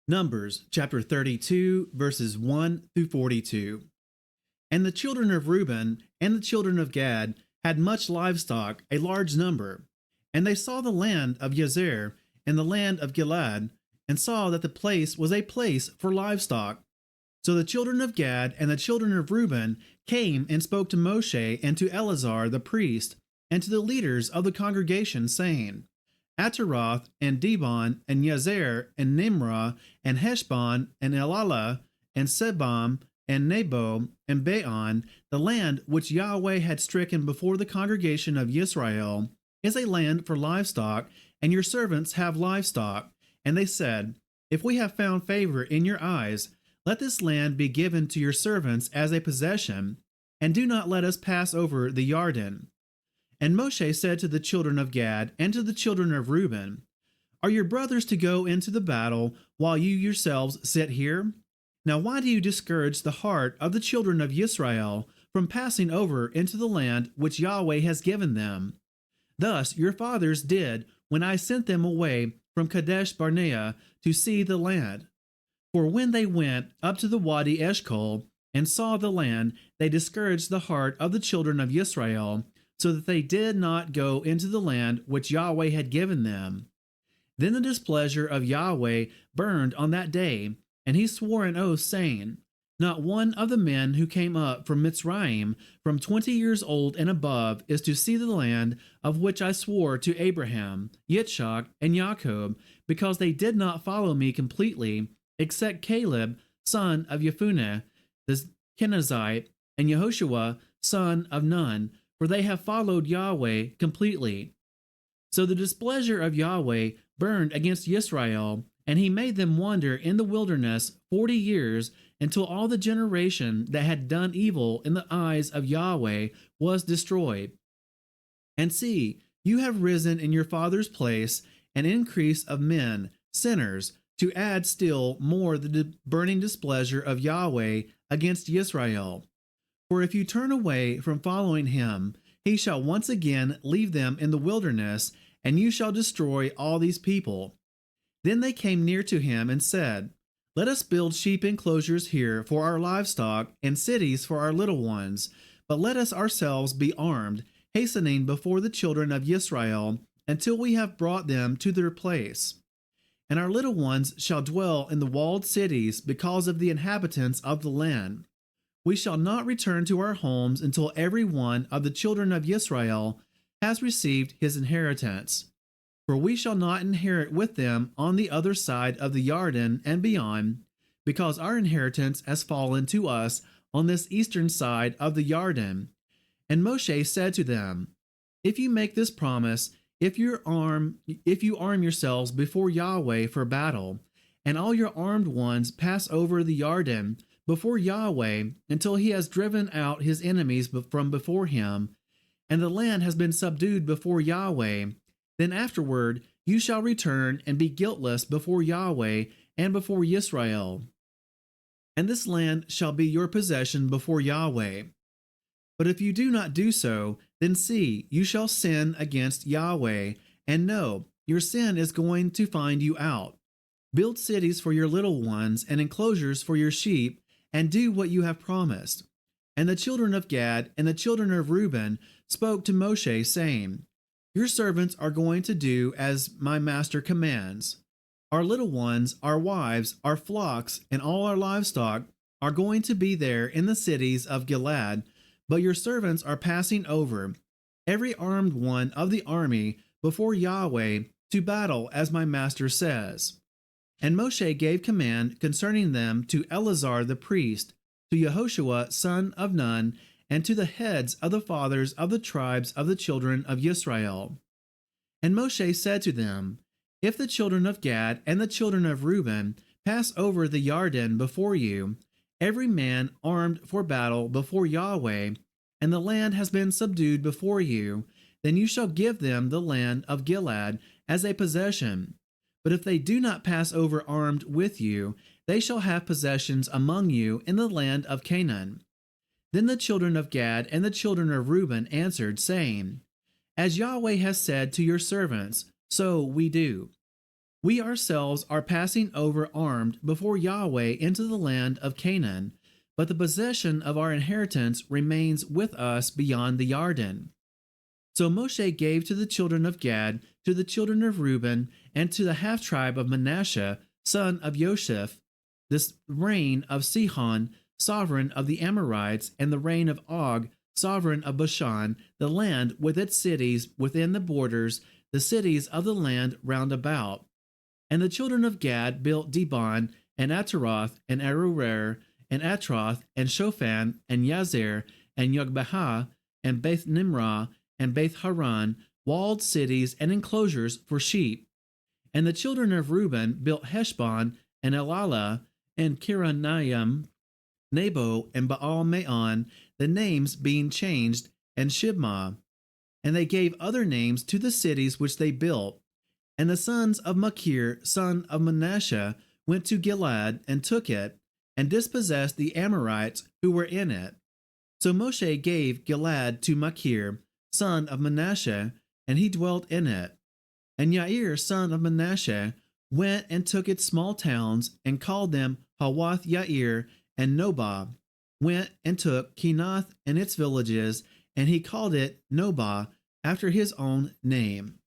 Numbers chapter 32, verses 1 through 42. And the children of Reuben and the children of Gad had much livestock, a large number. And they saw the land of Yazer and the land of Gilead, and saw that the place was a place for livestock. So the children of Gad and the children of Reuben came and spoke to Moshe and to Eleazar the priest, and to the leaders of the congregation, saying, Ataroth and Dibon and Yazer and Nimrah and Heshbon and Elalah and Sebam and Nebo and Beon, the land which Yahuweh had stricken before the congregation of Israel, is a land for livestock, and your servants have livestock. And they said, If we have found favor in your eyes, let this land be given to your servants as a possession, and do not let us pass over the Yarden. And Moshe said to the children of Gad and to the children of Reuben, Are your brothers to go into the battle while you yourselves sit here? Now why do you discourage the heart of the children of Israel from passing over into the land which Yahuweh has given them? Thus your fathers did when I sent them away from Kadesh Barnea to see the land. For when they went up to the Wadi Eshcol and saw the land, they discouraged the heart of the children of Israel, so that they did not go into the land which Yahuweh had given them. Then the displeasure of Yahuweh burned on that day, and he swore an oath, saying, Not one of the men who came up from Mitzrayim, from 20 years old and above, is to see the land of which I swore to Abraham, Yitzchak, and Jacob, because they did not follow me completely, except Caleb, son of Jephunneh, the Kenizzite, and Yehoshua, son of Nun, for they have followed Yahweh completely. So the displeasure of Yahweh burned against Israel, and he made them wander in the wilderness 40 years, until all the generation that had done evil in the eyes of Yahweh was destroyed. And see, you have risen in your father's place an increase of men, sinners, to add still more the burning displeasure of Yahweh against Israel. For if you turn away from following him, he shall once again leave them in the wilderness, and you shall destroy all these people. Then they came near to him and said, Let us build sheep enclosures here for our livestock, and cities for our little ones, but let us ourselves be armed, hastening before the children of Israel, until we have brought them to their place. And our little ones shall dwell in the walled cities because of the inhabitants of the land. We shall not return to our homes until every one of the children of Israel has received his inheritance. For we shall not inherit with them on the other side of the Yarden and beyond, because our inheritance has fallen to us on this eastern side of the Yarden. And Moshe said to them, If you make this promise, if you arm yourselves before Yahweh for battle, and all your armed ones pass over the Yarden before Yahweh until he has driven out his enemies from before him, and the land has been subdued before Yahweh, then afterward you shall return and be guiltless before Yahweh and before Israel. And this land shall be your possession before Yahweh. But if you do not do so, then see, you shall sin against Yahweh, and know, your sin is going to find you out. Build cities for your little ones and enclosures for your sheep, and do what you have promised. And the children of Gad and the children of Reuben spoke to Moshe, saying, Your servants are going to do as my master commands. Our little ones, our wives, our flocks, and all our livestock are going to be there in the cities of Gilead, but your servants are passing over, every armed one of the army, before Yahweh to battle as my master says. And Moshe gave command concerning them to Eleazar the priest, to Yehoshua son of Nun, and to the heads of the fathers of the tribes of the children of Israel. And Moshe said to them, If the children of Gad and the children of Reuben pass over the Yarden before you, every man armed for battle before Yahweh, and the land has been subdued before you, then you shall give them the land of Gilead as a possession. But if they do not pass over armed with you, they shall have possessions among you in the land of Canaan. Then the children of Gad and the children of Reuben answered, saying, As Yahweh has said to your servants, so we do. We ourselves are passing over armed before Yahuweh into the land of Canaan, but the possession of our inheritance remains with us beyond the Yarden. So Moshe gave to the children of Gad, to the children of Reuben, and to the half-tribe of Manasseh, son of Joseph, this reign of Sihon, sovereign of the Amorites, and the reign of Og, sovereign of Bashan, the land with its cities within the borders, the cities of the land round about. And the children of Gad built Dibon, and Ataroth, and Aroer, and Atroth, and Shophan, and Yazer, and Yogbeha, and Beth Nimrah, and Beth Haran, walled cities and enclosures for sheep. And the children of Reuben built Heshbon, and Elalah, and Kiranaim, Nebo, and Baal-Meon, the names being changed, and Shibmah. And they gave other names to the cities which they built. And the sons of Machir, son of Manasseh, went to Gilead, and took it, and dispossessed the Amorites who were in it. So Moshe gave Gilead to Machir, son of Manasseh, and he dwelt in it. And Yair, son of Manasseh, went and took its small towns, and called them Hawath Yair, and Nobah, went and took Kenath and its villages, and he called it Nobah, after his own name.